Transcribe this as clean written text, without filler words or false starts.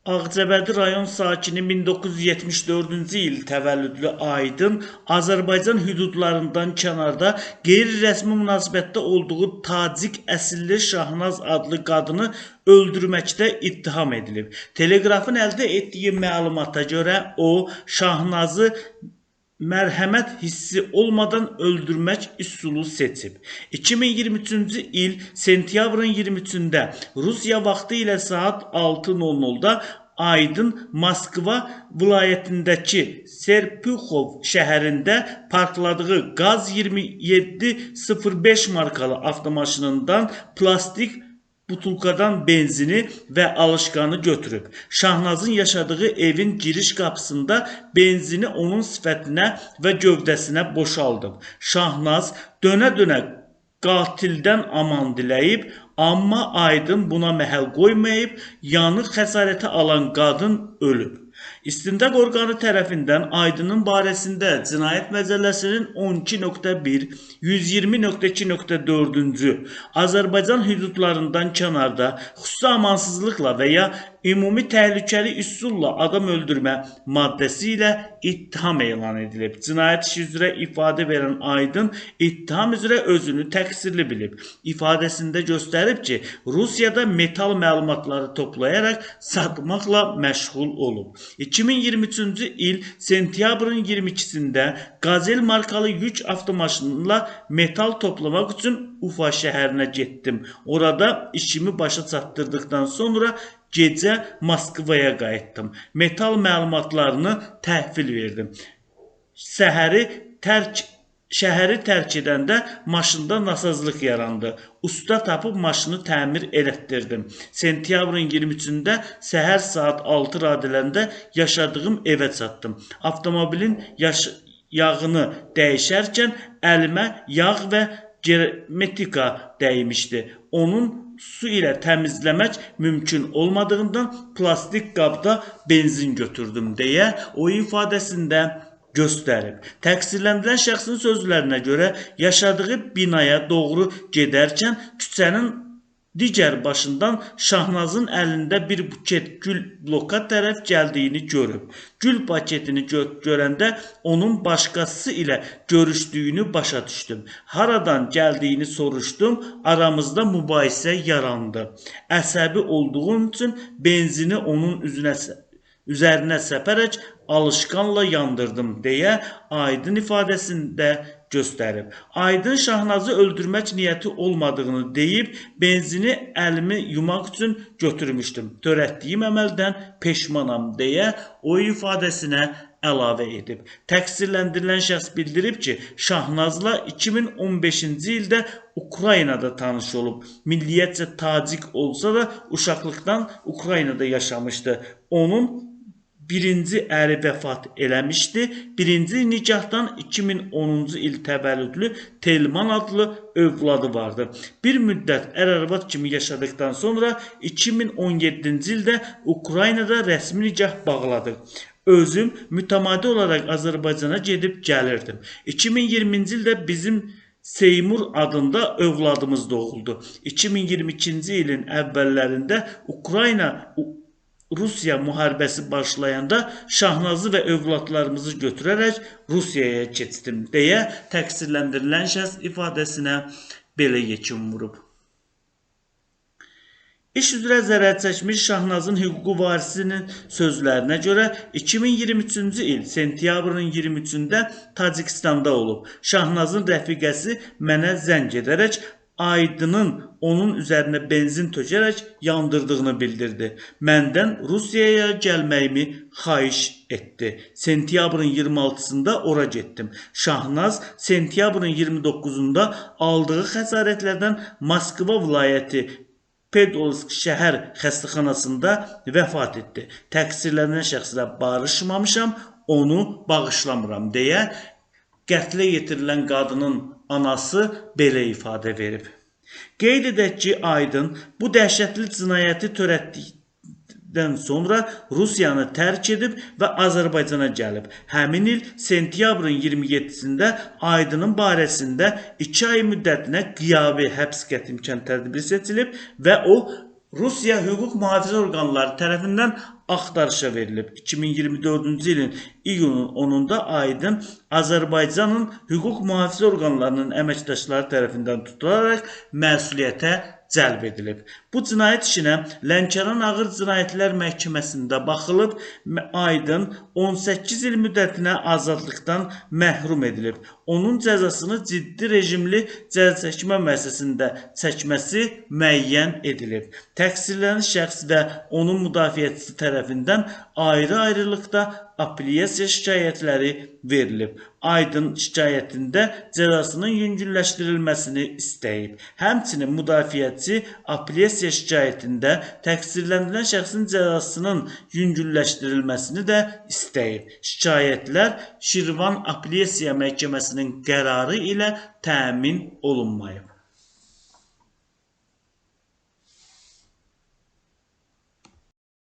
Ağcabədi rayon sakini 1974-cü il təvəllüdlü Aydın Azərbaycan hüdudlarından kənarda qeyri-rəsmi münasibətdə olduğu Tacik əsilli Şahnaz adlı qadını öldürməkdə ittiham edilib. Teleqrafın əldə etdiyi məlumata görə o, Şahnazı mərhəmət hissi olmadan öldürmək üsulu seçib. 2023-cü il sentyabrın 23-də Rusiya vaxtı ilə saat 6:00-da Aydın Moskva vilayətindəki Serpuxov şəhərində parkladığı Qaz 2705 markalı avtomaşınından plastik butulkadan benzini və alışqanı götürüb. Şahnazın yaşadığı evin giriş qapısında benzini onun sifətinə və gövdəsinə boşaldıb. Şahnaz dönə-dönə qatildən aman diləyib, amma Aydın buna məhəl qoymayıb, yanıq xəsarəti alan qadın ölüb. İstintaq orqanı tərəfindən Aydının barəsində Cinayət Məcəlləsinin 12.1, 120.2.4-cü Azərbaycan hüdudlarından kənarda xüsusi amansızlıqla və ya ümumi təhlükəli üsulla adam öldürmə maddəsi ilə ittiham elan edilib. Cinayət işi üzrə ifadə verən Aydın ittiham üzrə özünü təqsirli bilib. İfadəsində göstərib ki, Rusiyada metal məlumatları toplayaraq satmaqla məşğul olub. 2023-cü il sentyabrın 22-sində Qazel markalı yük avtomaşınıyla metal toplamaq üçün Ufa şəhərinə getdim. Orada işimi başa çatdırdıqdan sonra gecə Moskvaya qayıtdım. Metal məlumatlarını təhvil verdim. Şəhəri tərk edəndə maşında nasazlıq yarandı. Usta tapıb maşını təmir elətdirdim. Sentyabrın 23-də səhər saat 6 radələrində yaşadığım evə çatdım. Avtomobilin yağını dəyişərkən əlimə yağ və germetika dəymişdi. Onun su ilə təmizləmək mümkün olmadığından plastik qabda benzin götürdüm deyə o ifadəsində göstərib. Təqsirləndirilən şəxsin sözlərinə görə yaşadığı binaya doğru gedərkən küçənin digər başından Şahnazın əlində bir buket gül bloka tərəf gəldiyini görüb. Gül paketini görəndə onun başqası ilə görüşdüyünü başa düşdüm. Haradan gəldiyini soruşdum, aramızda mübahisə yarandı. Əsəbi olduğum üçün benzini onun üzərinə səpərək alışqanla yandırdım deyə Aydın ifadəsində göstərib. Aydın Şahnazı öldürmək niyyəti olmadığını deyib, benzini əlimi yumaq üçün götürmüşdüm. Törətdiyim əməldən peşmanam deyə o ifadəsinə əlavə edib. Təqsirləndirilən şəxs bildirib ki, Şahnazla 2015-ci ildə Ukraynada tanış olub. Milliyyətcə tacik olsa da uşaqlıqdan Ukraynada yaşamışdı. Onun birinci əri vəfat eləmişdi. Birinci nikahdan 2010-cu il təvəllüdlü Telman adlı övladı vardı. Bir müddət ər-arvad kimi yaşadıktan sonra 2017-ci ildə Ukraynada rəsmi nikah bağladıq. Özüm mütəmadi olaraq Azərbaycana gedib gəlirdim. 2020-ci ildə bizim Seymur adında övladımız doğuldu. 2022-ci ilin əvvəllərində Rusiya müharibəsi başlayanda Şahnazı və övladlarımızı götürərək Rusiyaya keçdim deyə təqsirləndirilən şəxs ifadəsinə belə yekin vurub. İş üzrə zərər çəkmiş Şahnazın hüquqi varisinin sözlərinə görə 2023-cü il sentyabrın 23-də Tacikistanda olub. Şahnazın rəfiqəsi mənə zəng edərək Aydının onun üzərinə benzin tökərək yandırdığını bildirdi. Məndən Rusiyaya gəlməyimi xahiş etdi. Sentyabrın 26-sında ora getdim. Şahnaz sentyabrın 29-da aldığı xəsarətlərdən Moskva vilayəti Pedolsk şəhər xəstəxanasında vəfat etdi. Təqsirlənən şəxslə barışmamışam, onu bağışlamıram deyə qətlə yetirilən qadının anası belə ifadə verib. Qeyd edək ki, Aydın bu dəhşətli cinayəti törətdikdən sonra Rusiyanı tərk edib və Azərbaycana gəlib. Həmin il sentyabrın 27-sində Aydının barəsində 2 ay müddətinə qiyabi həbs qətimkan tədbiri seçilib və o Rusiya hüquq mühafizə orqanları tərəfindən axtarışa verilib. 2024-cü ilin iyunun 10-da Aydın Azərbaycanın hüquq mühafizə orqanlarının əməkdaşları tərəfindən tutularaq məsuliyyətə cəlb edilib. Bu cinayət işinə Lənkəran Ağır Cinayətlər Məhkəməsində baxılıb, Aydın 18 il müddətinə azadlıqdan məhrum edilib. Onun cəzasını ciddi rejimli cəzaçəkmə müəssisəsində çəkməsi müəyyən edilib. Təqsirlənmiş şəxs və onun müdafiəçisi tərəfindən ayrı-ayrılıqda apellyasiya şikayətləri verilib. Aydın şikayətində cəzasının yüngülləşdirilməsini istəyib. Həmçinin müdafiəçi apellyasiya şikayətində təqsirləndirilən şəxsin cəzasının yüngülləşdirilməsini də istəyib. Şikayətlər Şirvan Apellyasiya Məhkəməsinin qərarı ilə təmin olunmayıb.